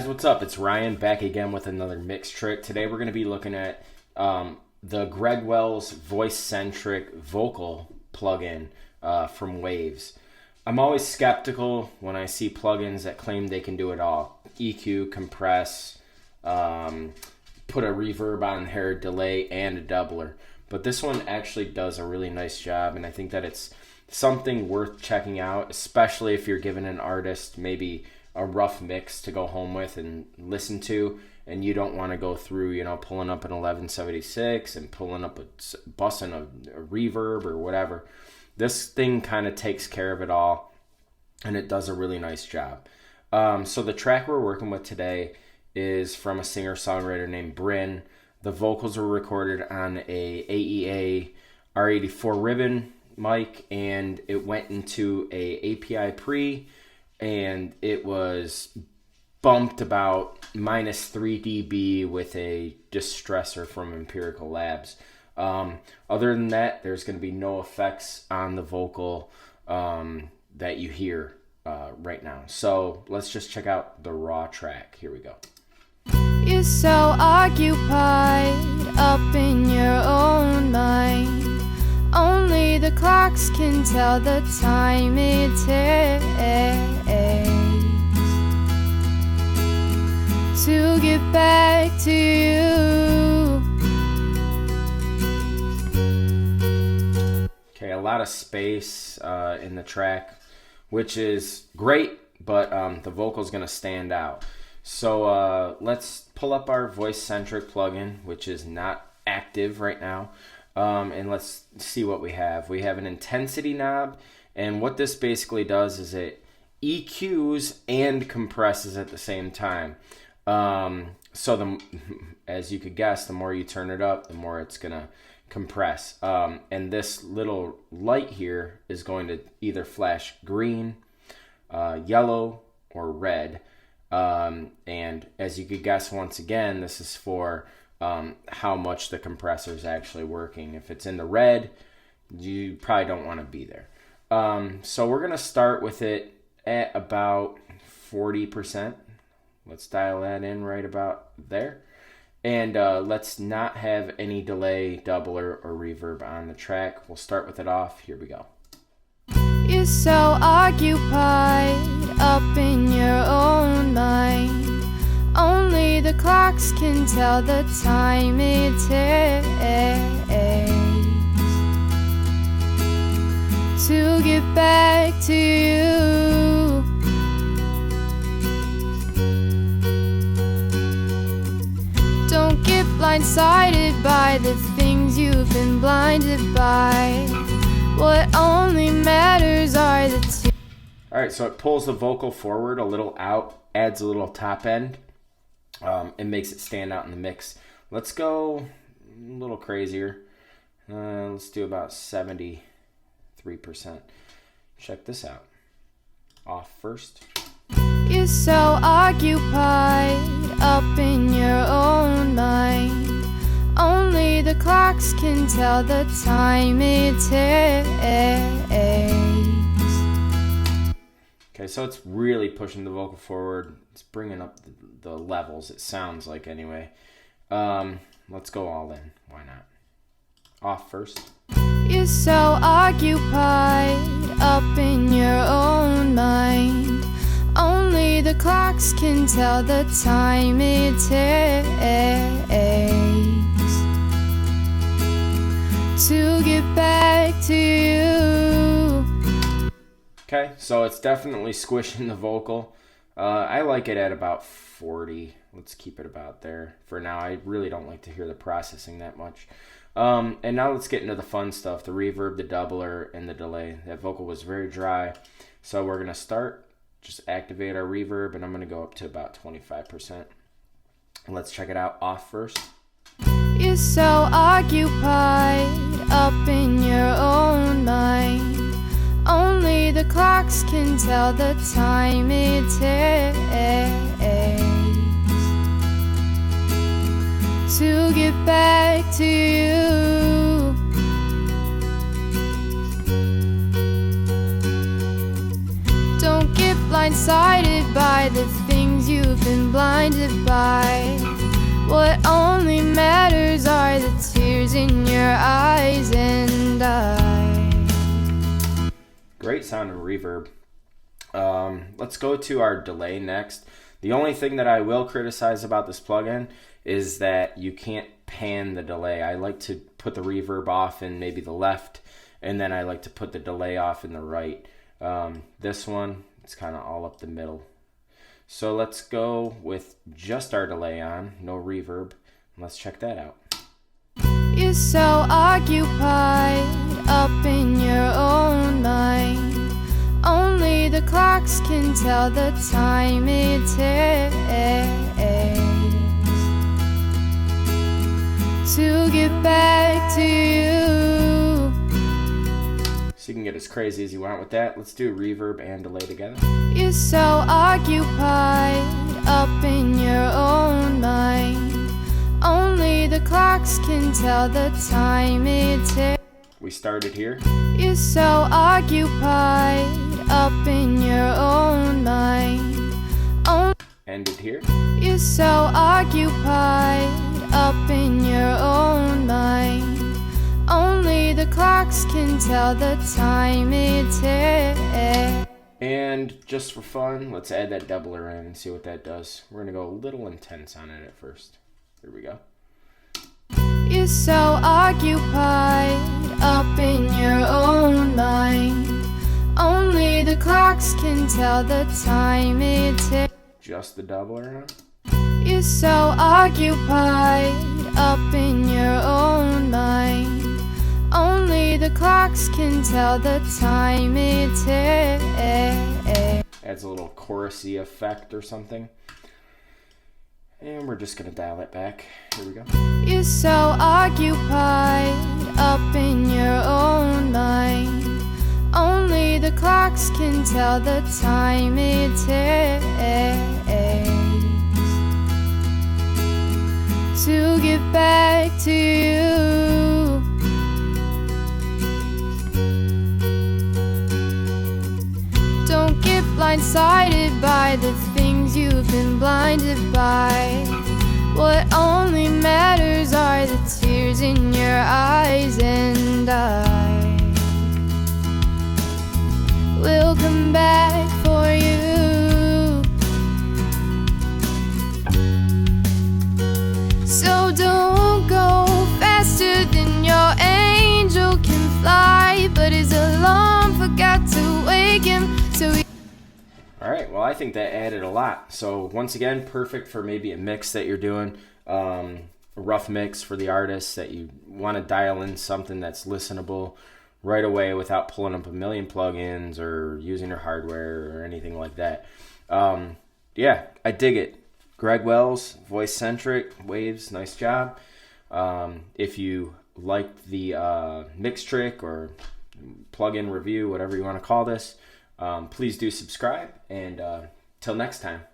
guys, what's up? It's Ryan back again with another MixTrix. Today we're going to be looking at the Greg Wells VoiceCentric vocal plugin from Waves. I'm always skeptical when I see plugins that claim they can do it all. EQ, compress, put a reverb on here, delay, and a doubler. But this one actually does a really nice job, and I think that it's something worth checking out, especially if you're giving an artist maybe a rough mix to go home with and listen to, and you don't want to go through, you know, pulling up an 1176 and pulling up busting a reverb or whatever. This thing kind of takes care of it all, and it does a really nice job. So the track we're working with today is from a singer-songwriter named Bryn. The vocals were recorded on a AEA R84 ribbon mic, and it went into a API pre, and it was bumped about -3 dB with a distressor from Empirical Labs. Other than that, there's going to be no effects on the vocal that you hear right now. So let's just check out the raw track. Here we go. You're so occupied up in your own mind. Only the clocks can tell the time it takes to get back to you. Okay, a lot of space in the track, which is great, but the vocal's going to stand out. So let's pull up our VoiceCentric plugin, which is not active right now, and let's see what we have. We have an intensity knob, and what this basically does is it EQs and compresses at the same time. So as you could guess, the more you turn it up, the more it's gonna compress. And this little light here is going to either flash green, yellow, or red. And as you could guess, once again, this is for how much the compressor is actually working. If it's in the red, you probably don't want to be there. So we're gonna start with it at about 40%. Let's dial that in right about there. And let's not have any delay, doubler, or reverb on the track. We'll start with it off. Here we go. You're so occupied up in your own mind. Only the clocks can tell the time it takes to get back to you. Don't get blindsided by the things you've been blinded by. What only matters are the two. All right, so it pulls the vocal forward a little out, adds a little top end, and makes it stand out in the mix. Let's go a little crazier. Let's do about 73%. Check this out. Off first. You're so occupied up in your own mind. Only the clocks can tell the time it takes. Okay, so it's really pushing the vocal forward. It's bringing up the levels, it sounds like, anyway. Let's go all in. Why not? Off first. You're so occupied up in your own mind. Only the clocks can tell the time it takes to get back to you. Okay, so it's definitely squishing the vocal. I like it at about 40. Let's keep it about there for now. I really don't like to hear the processing that much. And now let's get into the fun stuff, the reverb, the doubler, and the delay. That vocal was very dry. So we're going to start, just activate our reverb, and I'm going to go up to about 25%. Let's check it out off first. You're so occupied up in your own mind. Only the clocks can tell the time it takes to get back to you. Don't get blindsided by the things you've been blinded blinded by. What only matters are the tears in your eyes and I. Great sound and reverb. Let's go to our delay next. The only thing that I will criticize about this plugin is that you can't pan the delay. I like to put the reverb off in maybe the left, and then I like to put the delay off in the right. This one, it's kind of all up the middle. So let's go with just our delay on, no reverb. Let's check that out. You're so occupied up in your own mind. Only the clocks can tell the time it takes to get back to you. So you can get as crazy as you want with that. Let's do reverb and delay together. You're so occupied up in your own mind. Only the clocks can tell the time it takes. We started here. You're so occupied up in your own mind. Ended here. You're so occupied up in your own mind. Only the clocks can tell the time it takes. And just for fun, let's add that doubler in and see what that does. We're gonna go a little intense on it at first. Here we go. You're so occupied up in your own mind. Only the clocks can tell the time it takes. Just the doubler on. You're so occupied up in your own mind. Only the clocks can tell the time it takes. Adds a little chorusy effect or something. And we're just gonna dial it back. Here we go. You're so occupied up in your own mind. Only the clocks can tell the time it takes to get back to you. Don't get blindsided by the things you've been blinded by. What only matters are the tears in your eyes and I will come back for you. So don't go faster than your angel can fly, but his alarm forgot to wake him, so he... All right, well, I think that added a lot. So once again, perfect for maybe a mix that you're doing, a rough mix for the artist that you want to dial in something that's listenable right away without pulling up a million plugins or using your hardware or anything like that. Yeah, I dig it. Greg Wells VoiceCentric, Waves, nice job. If you liked the MixTrix or plugin review, whatever you want to call this, please do subscribe, and till next time.